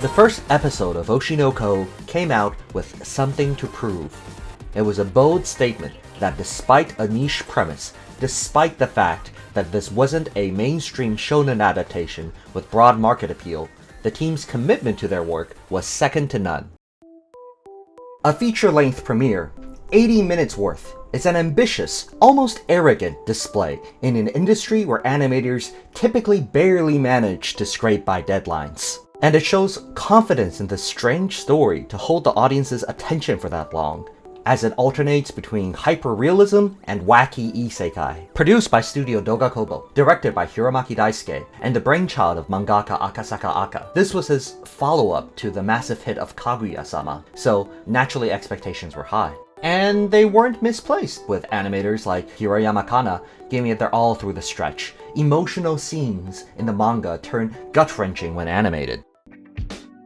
The first episode of Hoshino came out with something to prove. It was a bold statement that despite a niche premise, despite the fact that this wasn't a mainstream shonen adaptation with broad market appeal, the team's commitment to their work was second to none. A feature-length premiere, 80 minutes worth, is an ambitious, almost arrogant display in an industry where animators typically barely manage to scrape by deadlines. And it shows confidence in the strange story to hold the audience's attention for that long, as it alternates between hyper-realism and wacky isekai. Produced by Studio Dogakobo, directed by Hiromaki Daisuke, and the brainchild of mangaka Akasaka Aka. This was his follow-up to the massive hit of Kaguya-sama, so naturally expectations were high. And they weren't misplaced, with animators like Hiroyama Kana giving it their all through the stretch. Emotional scenes in the manga turn gut-wrenching when animated.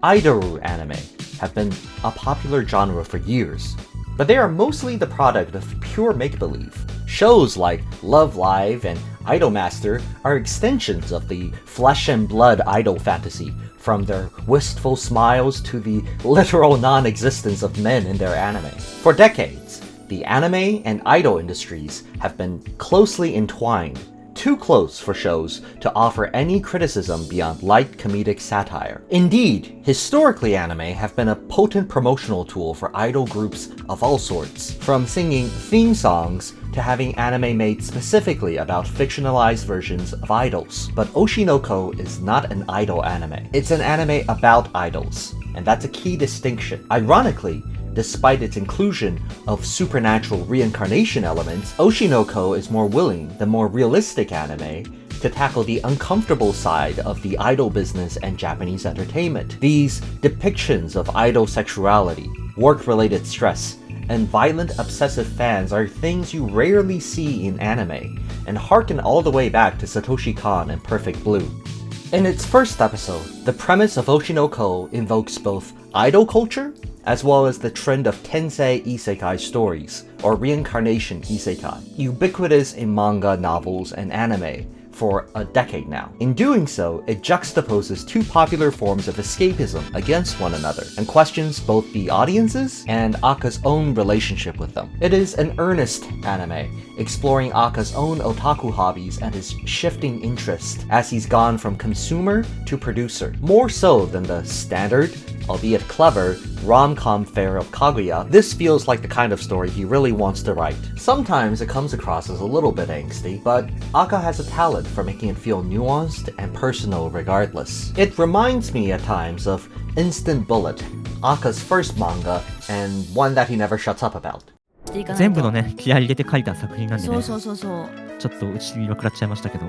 Idoru anime have been a popular genre for years, but they are mostly the product of pure make-believe. Shows like Love Live and Idolmaster are extensions of the flesh and blood idol fantasy, from their wistful smiles to the literal non-existence of men in their anime. For decades, the anime and idol industries have been closely entwined, too close for shows to offer any criticism beyond light comedic satire. Indeed, historically anime have been a potent promotional tool for idol groups of all sorts, from singing theme songs to having anime made specifically about fictionalized versions of idols. But Oshinoko is not an idol anime. It's an anime about idols, and that's a key distinction. Ironically, despite its inclusion of supernatural reincarnation elements, Oshinoko is more willing than more realistic anime to tackle the uncomfortable side of the idol business and Japanese entertainment. These depictions of idol sexuality, work-related stress, and violent obsessive fans are things you rarely see in anime, and harken all the way back to Satoshi Kon and Perfect Blue. In its first episode, the premise of Oshinoko invokes both idol culture as well as the trend of tensei isekai stories, or reincarnation isekai, ubiquitous in manga, novels, and anime for a decade now. In doing so, it juxtaposes two popular forms of escapism against one another, and questions both the audience's and Aka's own relationship with them. It is an earnest anime, exploring Aka's own otaku hobbies and his shifting interest as he's gone from consumer to producer. More so than the standard, albeit clever, rom-com fare of Kaguya, this feels like the kind of story he really wants to write. Sometimes it comes across as a little bit angsty, but Aka has a talent for making it feel nuanced and personal regardless. It reminds me at times of Instant Bullet, Aka's first manga, and one that he never shuts up about. 全部のね、気合い入れて書いた作品なんでね。そう。ちょっとうちには食らっちゃいましたけど。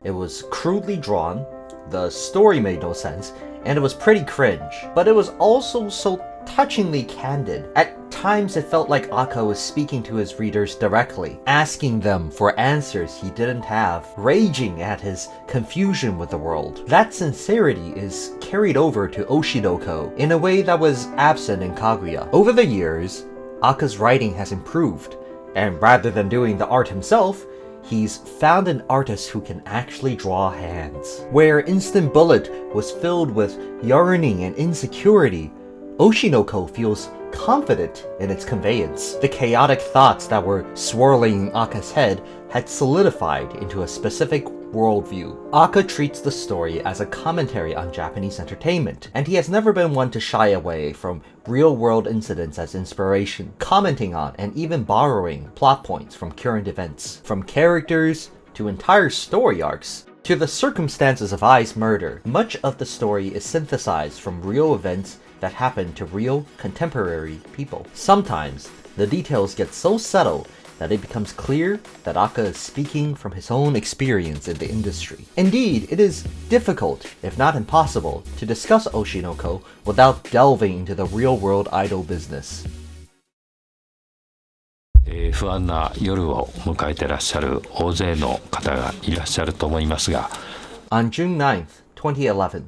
It was crudely drawn, the story made no sense, and it was pretty cringe. But it was also so touchingly candid. At times it felt like Aka was speaking to his readers directly, asking them for answers he didn't have, raging at his confusion with the world. That sincerity is carried over to Oshinoko in a way that was absent in Kaguya. Over the years, Aka's writing has improved, and rather than doing the art himself, he's found an artist who can actually draw hands. Where Instant Bullet was filled with yearning and insecurity, Oshinoko feels confident in its conveyance. The chaotic thoughts that were swirling in Aka's head had solidified into a specific worldview. Aka treats the story as a commentary on Japanese entertainment, and he has never been one to shy away from real-world incidents as inspiration, commenting on and even borrowing plot points from current events. From characters to entire story arcs, to the circumstances of Ai's murder, much of the story is synthesized from real events that happen to real, contemporary people. Sometimes, the details get so subtle that it becomes clear that Aka is speaking from his own experience in the industry. Indeed, it is difficult, if not impossible, to discuss Oshinoko without delving into the real-world idol business. 不安な夜を迎えてらっしゃる大勢の方がいらっしゃると思いますが On June 9th, 2011,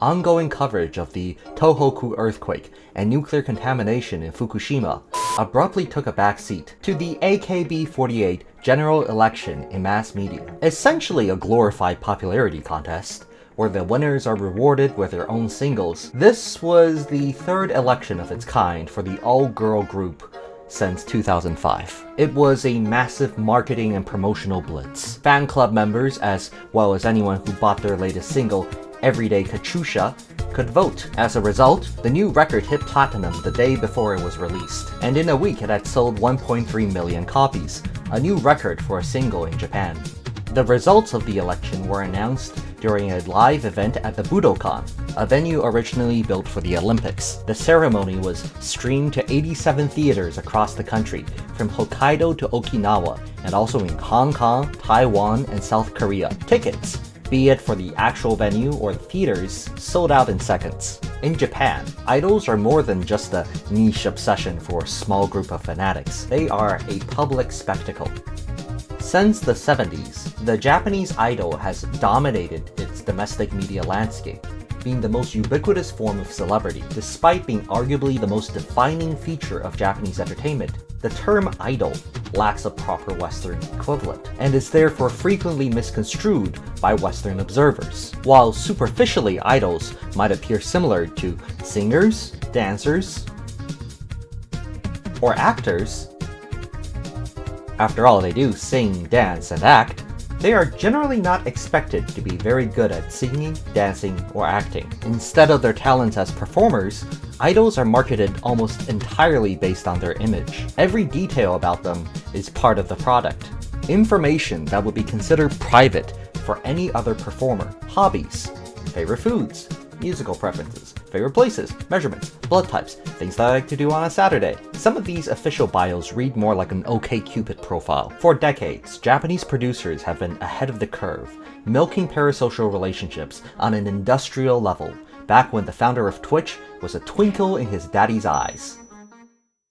ongoing coverage of the Tohoku earthquake and nuclear contamination in Fukushima abruptly took a backseat to the AKB48 general election in mass media, essentially a glorified popularity contest, where the winners are rewarded with their own singles. This was the third election of its kind for the all-girl group since 2005. It was a massive marketing and promotional blitz. Fan club members, as well as anyone who bought their latest single, Everyday Katyusha, could vote. As a result, the new record hit platinum the day before it was released, and in a week it had sold 1.3 million copies, a new record for a single in Japan. The results of the election were announced during a live event at the Budokan, a venue originally built for the Olympics. The ceremony was streamed to 87 theaters across the country, from Hokkaido to Okinawa, and also in Hong Kong, Taiwan, and South Korea. Tickets, be it for the actual venue or the theaters, sold out in seconds. In Japan, idols are more than just a niche obsession for a small group of fanatics. They are a public spectacle. Since the 70s, the Japanese idol has dominated its domestic media landscape, being the most ubiquitous form of celebrity. Despite being arguably the most defining feature of Japanese entertainment, the term idol lacks a proper Western equivalent, and is therefore frequently misconstrued by Western observers. While superficially idols might appear similar to singers, dancers, or actors, after all, they do sing, dance, and act, they are generally not expected to be very good at singing, dancing, or acting. Instead of their talents as performers, idols are marketed almost entirely based on their image. Every detail about them is part of the product. Information that would be considered private for any other performer. Hobbies, favorite foods, musical preferences, favorite places, measurements, blood types, things that I like to do on a Saturday. Some of these official bios read more like an OkCupid profile. For decades, Japanese producers have been ahead of the curve, milking parasocial relationships on an industrial level, back when the founder of Twitch was a twinkle in his daddy's eyes.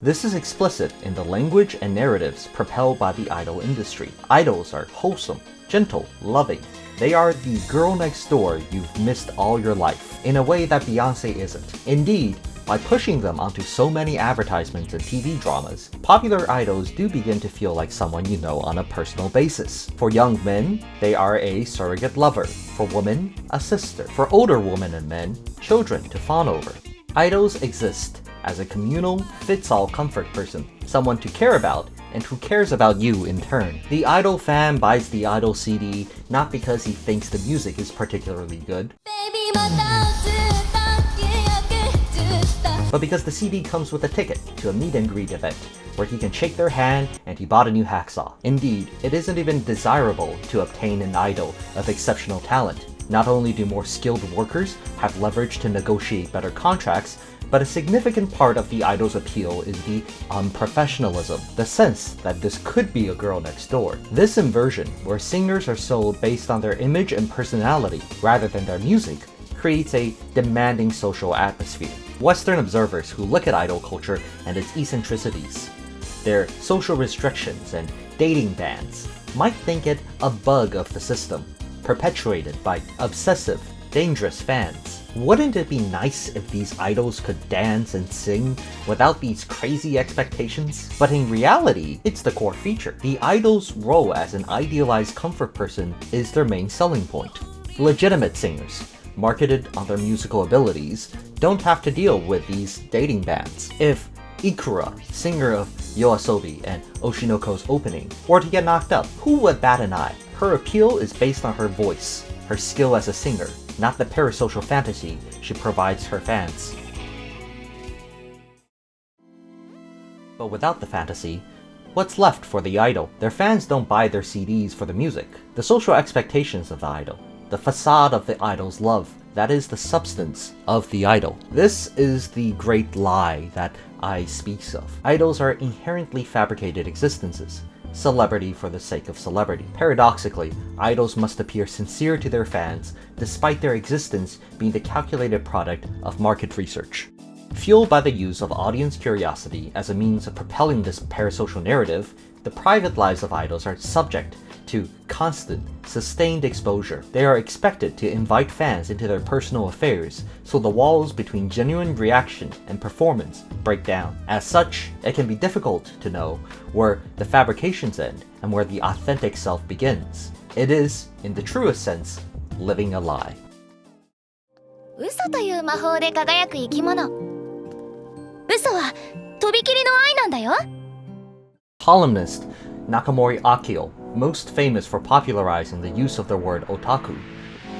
This is explicit in the language and narratives propelled by the idol industry. Idols are wholesome, gentle, loving. They are the girl next door you've missed all your life, in a way that Beyonce isn't. Indeed, by pushing them onto so many advertisements and TV dramas, popular idols do begin to feel like someone you know on a personal basis. For young men, they are a surrogate lover. For women, a sister. For older women and men, children to fawn over. Idols exist as a communal, fits-all comfort person, someone to care about, and who cares about you in turn. The idol fan buys the idol CD not because he thinks the music is particularly good, but because the CD comes with a ticket to a meet and greet event, where he can shake their hand and he bought a new hacksaw. Indeed, it isn't even desirable to obtain an idol of exceptional talent. Not only do more skilled workers have leverage to negotiate better contracts, but a significant part of the idol's appeal is the unprofessionalism, the sense that this could be a girl next door. This inversion, where singers are sold based on their image and personality rather than their music, creates a demanding social atmosphere. Western observers who look at idol culture and its eccentricities, their social restrictions and dating bans, might think it a bug of the system, perpetuated by obsessive, dangerous fans. Wouldn't it be nice if these idols could dance and sing without these crazy expectations? But in reality, it's the core feature. The idol's role as an idealized comfort person is their main selling point. Legitimate singers, marketed on their musical abilities, don't have to deal with these dating bans. If Ikura, singer of YOASOBI and Oshinoko's opening, were to get knocked up, who would bat an eye? Her appeal is based on her voice, her skill as a singer, not the parasocial fantasy she provides her fans. But without the fantasy, what's left for the idol? Their fans don't buy their CDs for the music. The social expectations of the idol, the facade of the idol's love, that is the substance of the idol. This is the great lie that I speaks of. Idols are inherently fabricated existences, celebrity for the sake of celebrity. Paradoxically, idols must appear sincere to their fans, despite their existence being the calculated product of market research. Fueled by the use of audience curiosity as a means of propelling this parasocial narrative, the private lives of idols are subject to constant, sustained exposure. They are expected to invite fans into their personal affairs, so the walls between genuine reaction and performance break down. As such, it can be difficult to know where the fabrications end and where the authentic self begins. It is, in the truest sense, living a lie. 嘘という魔法で輝く生き物。嘘はとびきりの愛なんだよ。Columnist Nakamori Akio, most famous for popularizing the use of the word otaku,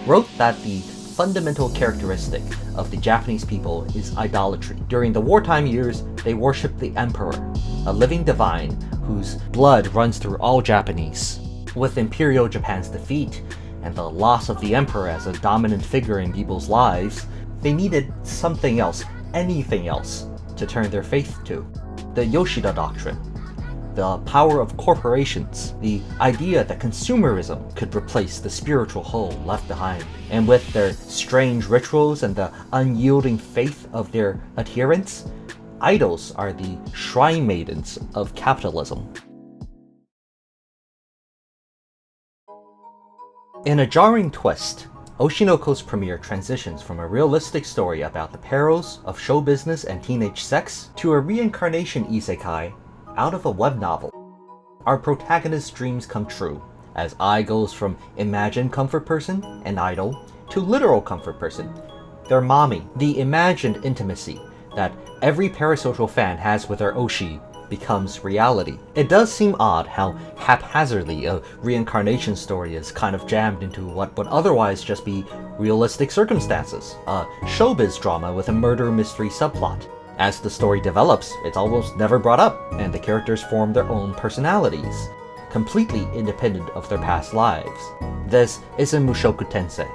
wrote that the fundamental characteristic of the Japanese people is idolatry. During the wartime years, they worshipped the emperor, a living divine whose blood runs through all Japanese. With Imperial Japan's defeat and the loss of the emperor as a dominant figure in people's lives, they needed something else, anything else, to turn their faith to. The Yoshida Doctrine, the power of corporations, the idea that consumerism could replace the spiritual hole left behind. And with their strange rituals and the unyielding faith of their adherents, idols are the shrine maidens of capitalism. In a jarring twist, Oshinoko's premiere transitions from a realistic story about the perils of show business and teenage sex to a reincarnation isekai out of a web novel. Our protagonist's dreams come true, as Ai goes from imagined comfort person and idol to literal comfort person, their mommy. The imagined intimacy that every parasocial fan has with their Oshi becomes reality. It does seem odd how haphazardly a reincarnation story is kind of jammed into what would otherwise just be realistic circumstances, a showbiz drama with a murder mystery subplot. As the story develops, it's almost never brought up, and the characters form their own personalities, completely independent of their past lives. This isn't Mushoku Tensei.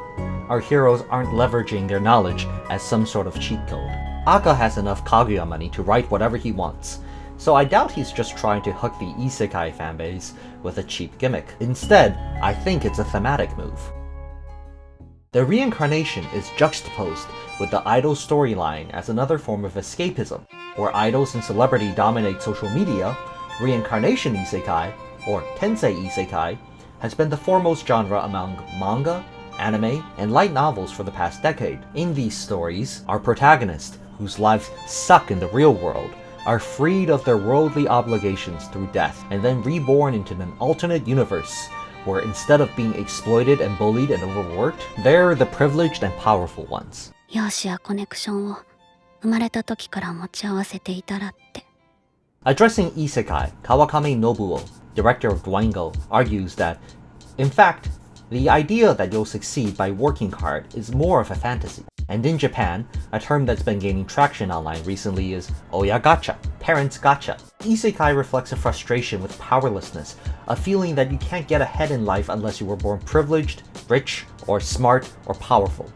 Our heroes aren't leveraging their knowledge as some sort of cheat code. Aka has enough Kaguya money to write whatever he wants, so I doubt he's just trying to hook the isekai fanbase with a cheap gimmick. Instead, I think it's a thematic move. The reincarnation is juxtaposed with the idol storyline as another form of escapism. Where idols and celebrity dominate social media, reincarnation isekai, or tensei isekai, has been the foremost genre among manga, anime, and light novels for the past decade. In these stories, our protagonists, whose lives suck in the real world, are freed of their worldly obligations through death, and then reborn into an alternate universe where instead of being exploited and bullied and overworked, they're the privileged and powerful ones. 容姿やコネクションを生まれた時から持ち合わせていたらって。Addressing isekai, Kawakami Nobuo, director of Dwango, argues that, in fact, the idea that you'll succeed by working hard is more of a fantasy. And in Japan, a term that's been gaining traction online recently is Oya Gacha, parents gacha. Isekai reflects a frustration with powerlessness, a feeling that you can't get ahead in life unless you were born privileged, rich, or smart, or powerful.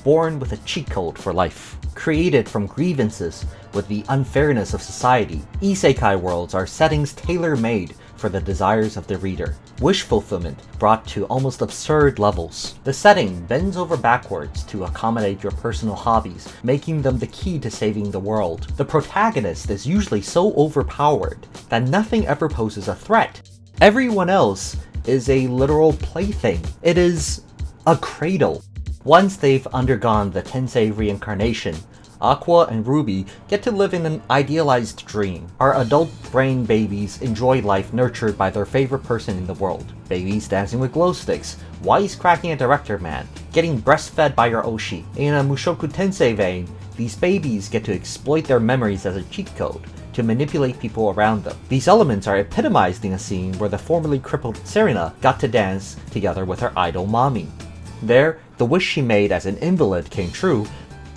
Born with a cheat code for life. Created from grievances with the unfairness of society, isekai worlds are settings tailor-made for the desires of the reader. Wish fulfillment brought to almost absurd levels. The setting bends over backwards to accommodate your personal hobbies, making them the key to saving the world. The protagonist is usually so overpowered that nothing ever poses a threat. Everyone else is a literal plaything. It is a cradle. Once they've undergone the Tensei reincarnation, Aqua and Ruby get to live in an idealized dream. Our adult brain babies enjoy life nurtured by their favorite person in the world. Babies dancing with glow sticks, wisecracking a director man, getting breastfed by your Oshi. In a Mushoku Tensei vein, these babies get to exploit their memories as a cheat code to manipulate people around them. These elements are epitomized in a scene where the formerly crippled Serena got to dance together with her idol mommy. There, the wish she made as an invalid came true,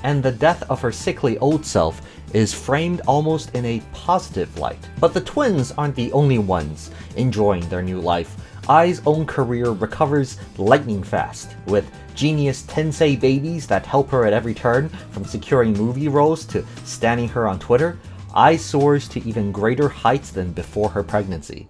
and the death of her sickly old self is framed almost in a positive light. But the twins aren't the only ones enjoying their new life. Ai's own career recovers lightning fast, with genius Tensei babies that help her at every turn, from securing movie roles to standing her on Twitter. Ai soars to even greater heights than before her pregnancy,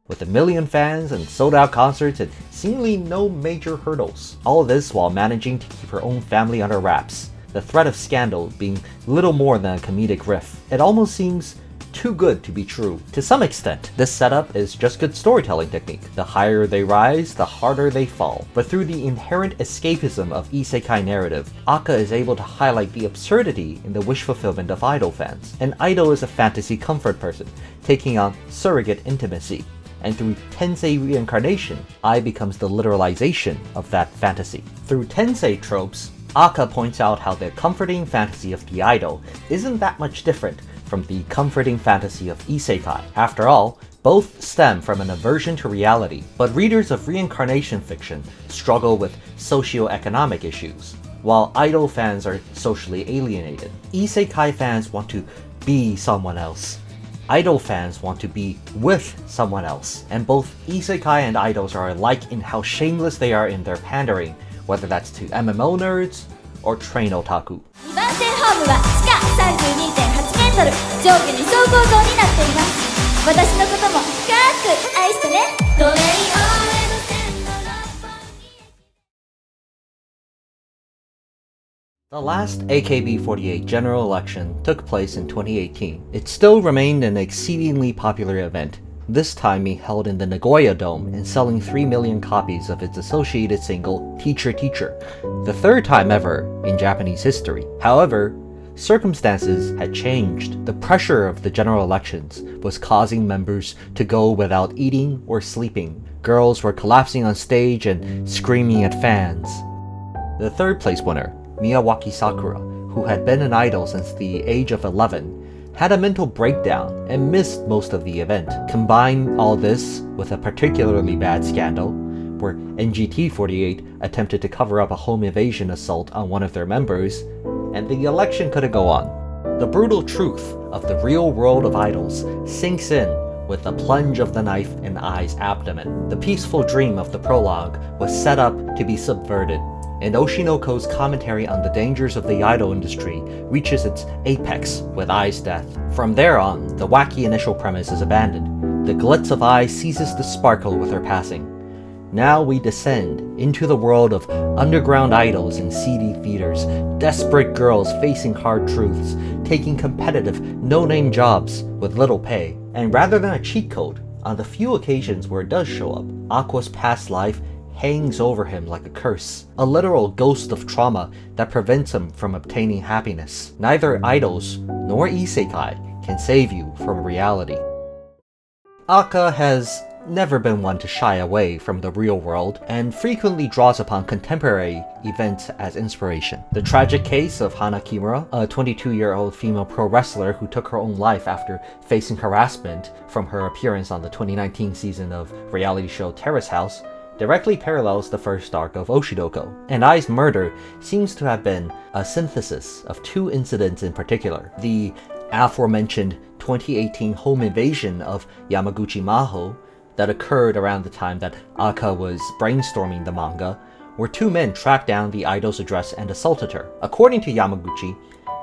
with 1 million fans and sold-out concerts and seemingly no major hurdles. All this while managing to keep her own family under wraps, the threat of scandal being little more than a comedic riff. It almost seems too good to be true. To some extent, this setup is just good storytelling technique. The higher they rise, the harder they fall. But through the inherent escapism of isekai narrative, Aka is able to highlight the absurdity in the wish fulfillment of idol fans. An idol is a fantasy comfort person, taking on surrogate intimacy. And through Tensei reincarnation, I becomes the literalization of that fantasy. Through Tensei tropes, Aka points out how the comforting fantasy of the idol isn't that much different from the comforting fantasy of isekai. After all, both stem from an aversion to reality, but readers of reincarnation fiction struggle with socio-economic issues, while idol fans are socially alienated. Isekai fans want to be someone else. Idol fans want to be with someone else, and both isekai and idols are alike in how shameless they are in their pandering, whether that's to MMO nerds or train otaku. 2番線ホームは地下 32.8 メートル上下2層構造になっています。私のことも深く愛してね。トレイオーレの線の六本木。 The last AKB48 general election took place in 2018. It still remained an exceedingly popular event, this time being held in the Nagoya Dome and selling 3 million copies of its associated single, Teacher Teacher, the third time ever in Japanese history. However, circumstances had changed. The pressure of the general elections was causing members to go without eating or sleeping. Girls were collapsing on stage and screaming at fans. The third place winner, Miyawaki Sakura, who had been an idol since the age of 11, had a mental breakdown and missed most of the event. Combine all this with a particularly bad scandal, where NGT48 attempted to cover up a home invasion assault on one of their members, and the election couldn't go on. The brutal truth of the real world of idols sinks in with the plunge of the knife in Ai's abdomen. The peaceful dream of the prologue was set up to be subverted, and Oshinoko's commentary on the dangers of the idol industry reaches its apex with Ai's death. From there on, the wacky initial premise is abandoned. The glitz of Ai ceases to sparkle with her passing. Now we descend into the world of underground idols in seedy theaters, desperate girls facing hard truths, taking competitive, no-name jobs with little pay. And rather than a cheat code, on the few occasions where it does show up, Aqua's past life hangs over him like a curse, a literal ghost of trauma that prevents him from obtaining happiness. Neither idols nor isekai can save you from reality. Aka has never been one to shy away from the real world and frequently draws upon contemporary events as inspiration. The tragic case of Hana Kimura, a 22-year-old female pro wrestler who took her own life after facing harassment from her appearance on the 2019 season of reality show Terrace House, directly parallels the first arc of Oshinoko, and Ai's murder seems to have been a synthesis of two incidents in particular. The aforementioned 2018 home invasion of Yamaguchi Maho that occurred around the time that Aka was brainstorming the manga, where two men tracked down the idol's address and assaulted her. According to Yamaguchi,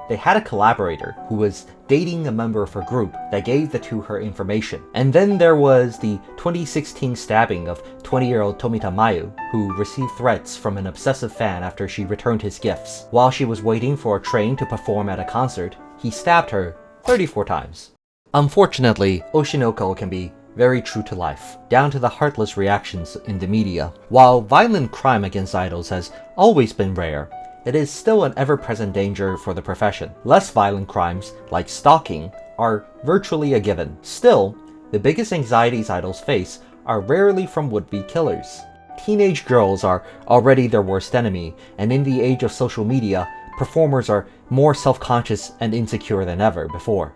they had a collaborator who was dating a member of her group that gave the two her information. And then there was the 2016 stabbing of 20-year-old Tomita Mayu, who received threats from an obsessive fan after she returned his gifts. While she was waiting for a train to perform at a concert, he stabbed her 34 times. Unfortunately, Oshinoko can be very true to life, down to the heartless reactions in the media. While violent crime against idols has always been rare, it is still an ever-present danger for the profession. Less violent crimes, like stalking, are virtually a given. Still, the biggest anxieties idols face are rarely from would-be killers. Teenage girls are already their worst enemy, and in the age of social media, performers are more self-conscious and insecure than ever before.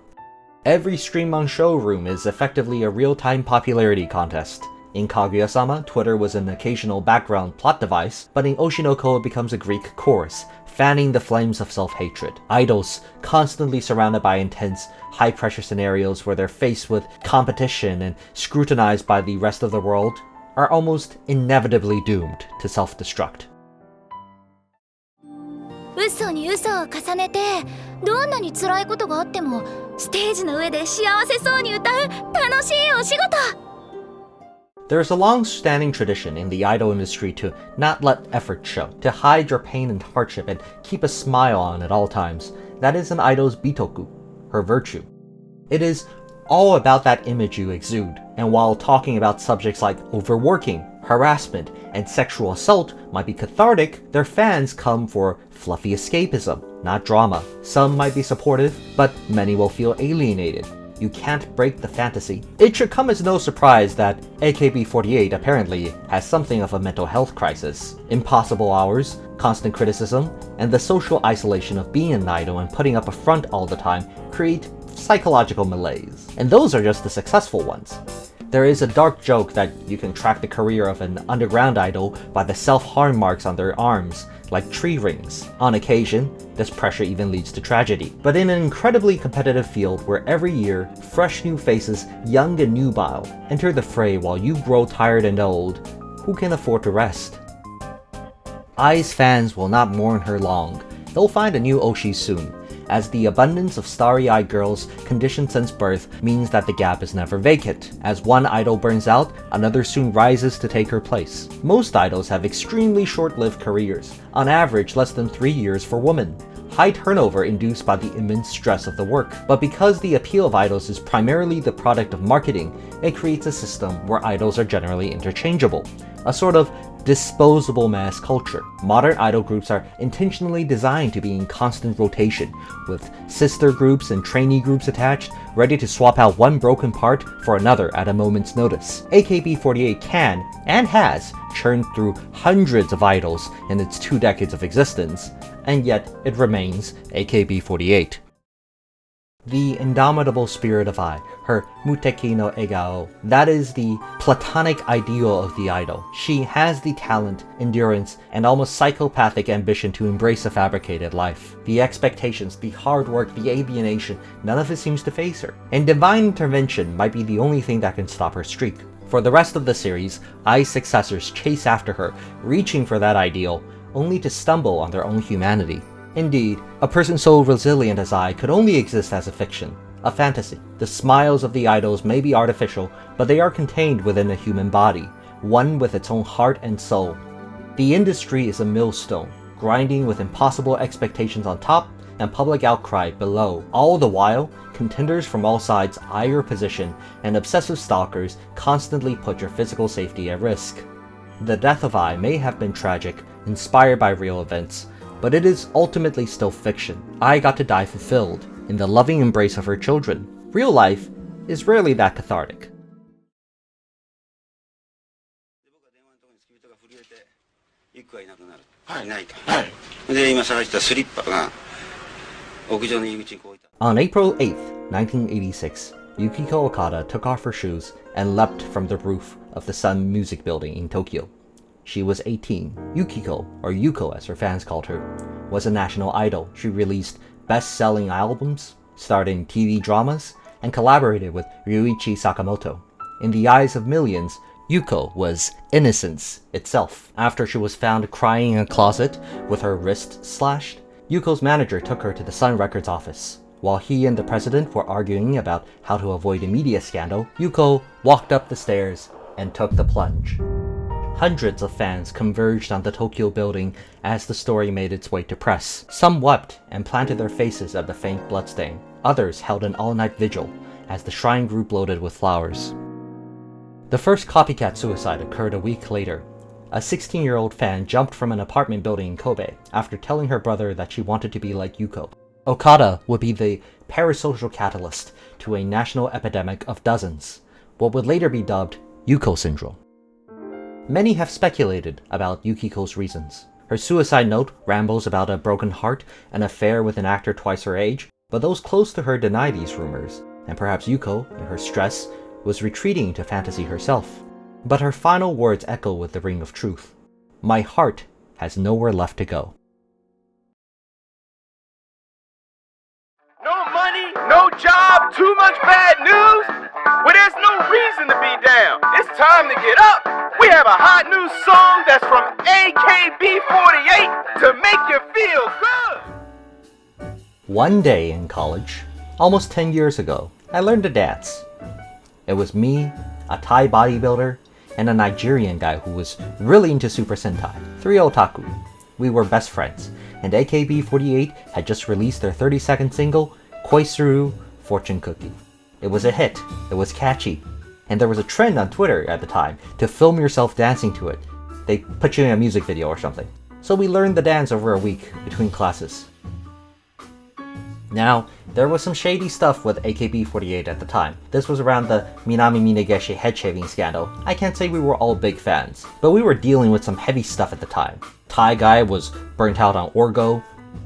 Every stream on Showroom is effectively a real-time popularity contest. In Kaguya-sama, Twitter was an occasional background plot device, but in Oshinoko it becomes a Greek chorus, fanning the flames of self-hatred. Idols, constantly surrounded by intense, high-pressure scenarios where they're faced with competition and scrutinized by the rest of the world, are almost inevitably doomed to self-destruct. 嘘に嘘を重ねて、どんなに辛いことがあってもステージの上で幸せそうに歌う楽しいお仕事。 There's a long-standing tradition in the idol industry to not let effort show, to hide your pain and hardship and keep a smile on at all times. That is an idol's bitoku, her virtue. It is all about that image you exude. And while talking about subjects like overworking, harassment, and sexual assault might be cathartic, their fans come for fluffy escapism, not drama. Some might be supportive, but many will feel alienated. You can't break the fantasy. It should come as no surprise that AKB48 apparently has something of a mental health crisis. Impossible hours, constant criticism, and the social isolation of being an idol and putting up a front all the time create psychological malaise. And those are just the successful ones. There is a dark joke that you can track the career of an underground idol by the self-harm marks on their arms, like tree rings. On occasion, this pressure even leads to tragedy. But in an incredibly competitive field where every year, fresh new faces, young and nubile, enter the fray while you grow tired and old, who can afford to rest? Ai's fans will not mourn her long. They'll find a new Oshi soon, as the abundance of starry-eyed girls conditioned since birth means that the gap is never vacant. As one idol burns out, another soon rises to take her place. Most idols have extremely short-lived careers, on average less than 3 years for women. High turnover induced by the immense stress of the work. But because the appeal of idols is primarily the product of marketing, it creates a system where idols are generally interchangeable. A sort of disposable mass culture. Modern idol groups are intentionally designed to be in constant rotation, with sister groups and trainee groups attached, ready to swap out one broken part for another at a moment's notice. AKB48 can, and has, churned through hundreds of idols in its 2 decades of existence, and yet it remains AKB48. The indomitable spirit of Ai, her muteki no egao, that is the platonic ideal of the idol. She has the talent, endurance, and almost psychopathic ambition to embrace a fabricated life. The expectations, the hard work, the alienation, none of it seems to faze her. And divine intervention might be the only thing that can stop her streak. For the rest of the series, Ai's successors chase after her, reaching for that ideal, only to stumble on their own humanity. Indeed, a person so resilient as Ai could only exist as a fiction, a fantasy. The smiles of the idols may be artificial, but they are contained within a human body, one with its own heart and soul. The industry is a millstone, grinding with impossible expectations on top and public outcry below. All the while, contenders from all sides eye your position, and obsessive stalkers constantly put your physical safety at risk. The death of Ai may have been tragic, inspired by real events, but it is ultimately still fiction. Ai got to die fulfilled, in the loving embrace of her children. Real life is rarely that cathartic. On April 8th, 1986, Yukiko Okada took off her shoes and leapt from the roof of the Sun Music Building in Tokyo. She was 18. Yukiko, or Yuko as her fans called her, was a national idol. She released best-selling albums, starred in TV dramas, and collaborated with Ryuichi Sakamoto. In the eyes of millions, Yuko was innocence itself. After she was found crying in a closet with her wrist slashed, Yuko's manager took her to the Sun Records office. While he and the president were arguing about how to avoid a media scandal, Yuko walked up the stairs and took the plunge. Hundreds of fans converged on the Tokyo building as the story made its way to press. Some wept and planted their faces at the faint bloodstain. Others held an all-night vigil as the shrine grew bloated with flowers. The first copycat suicide occurred a week later. A 16-year-old fan jumped from an apartment building in Kobe after telling her brother that she wanted to be like Yuko. Okada would be the parasocial catalyst to a national epidemic of dozens, what would later be dubbed Yuko syndrome. Many have speculated about Yukiko's reasons. Her suicide note rambles about a broken heart, an affair with an actor twice her age, but those close to her deny these rumors, and perhaps Yuko, in her stress, was retreating into fantasy herself. But her final words echo with the ring of truth. My heart has nowhere left to go. No money, no job, too much bad news? Well, there's no reason to be down. It's time to get up. We have a hot new song that's from AKB48 to make you feel good. One day in college, almost 10 years ago, I learned to dance. It was me, a Thai bodybuilder, and a Nigerian guy who was really into Super Sentai. 3 otaku. We were best friends, and AKB48 had just released their 32nd single, Koisuru Fortune Cookie. It was a hit, it was catchy, and there was a trend on Twitter at the time to film yourself dancing to it. They put you in a music video or something. So we learned the dance over a week between classes. Now, there was some shady stuff with AKB48 at the time. This was around the Minami Minageshi head shaving scandal. I can't say we were all big fans, but we were dealing with some heavy stuff at the time. Thai guy was burnt out on Orgo,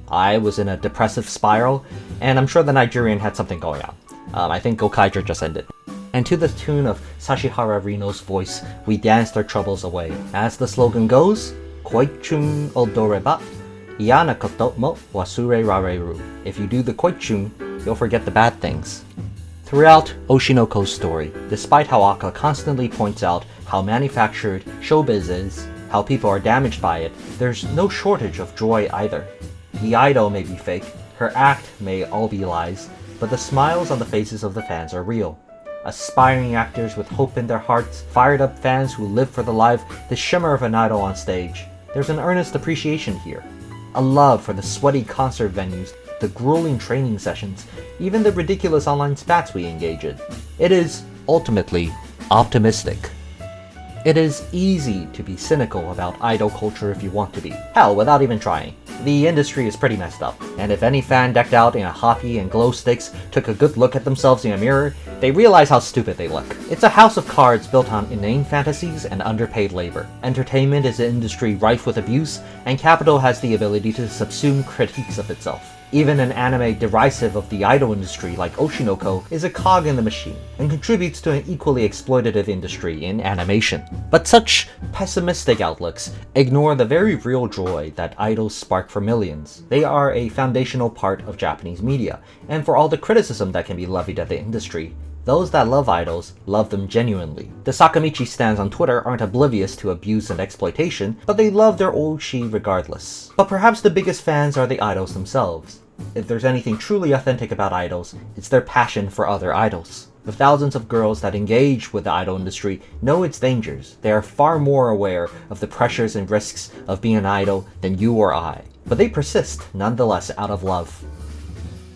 I was in a depressive spiral, and I'm sure the Nigerian had something going on. I think Gokaiger just ended. And to the tune of Sashihara Rino's voice, we danced our troubles away. As the slogan goes, Koichun odoreba, Iana koto mo wasure rareru. If you do the koichun, you'll forget the bad things. Throughout Oshinoko's story, despite how Aka constantly points out how manufactured showbiz is, how people are damaged by it, there's no shortage of joy either. The idol may be fake, her act may all be lies, but the smiles on the faces of the fans are real. Aspiring actors with hope in their hearts, fired up fans who live for the shimmer of an idol on stage. There's an earnest appreciation here. A love for the sweaty concert venues, the grueling training sessions, even the ridiculous online spats we engage in. It is, ultimately, optimistic. It is easy to be cynical about idol culture if you want to be. Hell, without even trying. The industry is pretty messed up, and if any fan decked out in a hoppy and glow sticks took a good look at themselves in a mirror, they realize how stupid they look. It's a house of cards built on inane fantasies and underpaid labor. Entertainment is an industry rife with abuse, and capital has the ability to subsume critiques of itself. Even an anime derisive of the idol industry like Oshinoko is a cog in the machine, and contributes to an equally exploitative industry in animation. But such pessimistic outlooks ignore the very real joy that idols spark for millions. They are a foundational part of Japanese media, and for all the criticism that can be levied at the industry, those that love idols love them genuinely. The Sakamichi stans on Twitter aren't oblivious to abuse and exploitation, but they love their Oshi regardless. But perhaps the biggest fans are the idols themselves. If there's anything truly authentic about idols, it's their passion for other idols. The thousands of girls that engage with the idol industry know its dangers. They are far more aware of the pressures and risks of being an idol than you or I. But they persist, nonetheless, out of love.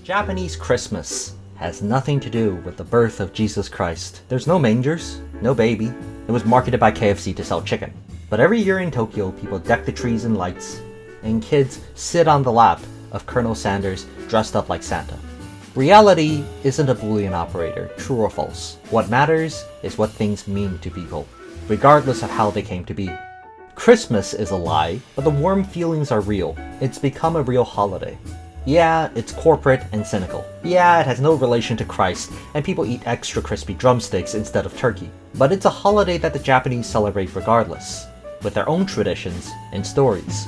Japanese Christmas has nothing to do with the birth of Jesus Christ. There's no mangers, no baby. It was marketed by KFC to sell chicken. But every year in Tokyo, people deck the trees in lights, and kids sit on the lap of Colonel Sanders dressed up like Santa. Reality isn't a Boolean operator, true or false. What matters is what things mean to people, regardless of how they came to be. Christmas is a lie, but the warm feelings are real. It's become a real holiday. Yeah, it's corporate and cynical. Yeah, it has no relation to Christ, and people eat extra crispy drumsticks instead of turkey. But it's a holiday that the Japanese celebrate regardless, with their own traditions and stories.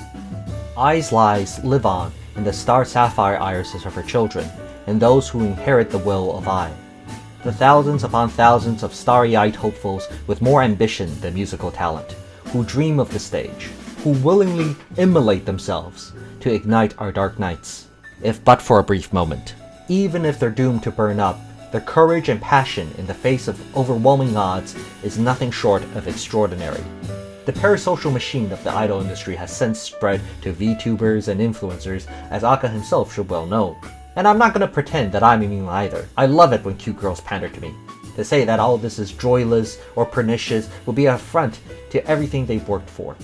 Ai's lies live on in the star sapphire irises of her children, and those who inherit the will of Ai. The thousands upon thousands of starry-eyed hopefuls with more ambition than musical talent, who dream of the stage, who willingly immolate themselves to ignite our dark nights, if but for a brief moment. Even if they're doomed to burn up, their courage and passion in the face of overwhelming odds is nothing short of extraordinary. The parasocial machine of the idol industry has since spread to VTubers and influencers, as Aka himself should well know. And I'm not gonna pretend that I'm immune either. I love it when cute girls pander to me. To say that all this is joyless or pernicious will be an affront to everything they've worked for.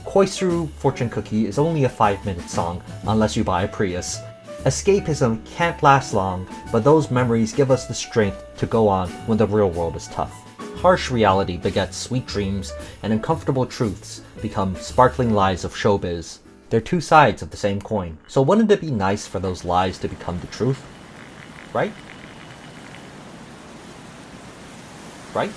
Koisuru Fortune Cookie is only a 5-minute song, unless you buy a Prius. Escapism can't last long, but those memories give us the strength to go on when the real world is tough. Harsh reality begets sweet dreams, and uncomfortable truths become sparkling lies of showbiz. They're two sides of the same coin, so wouldn't it be nice for those lies to become the truth? Right? Right?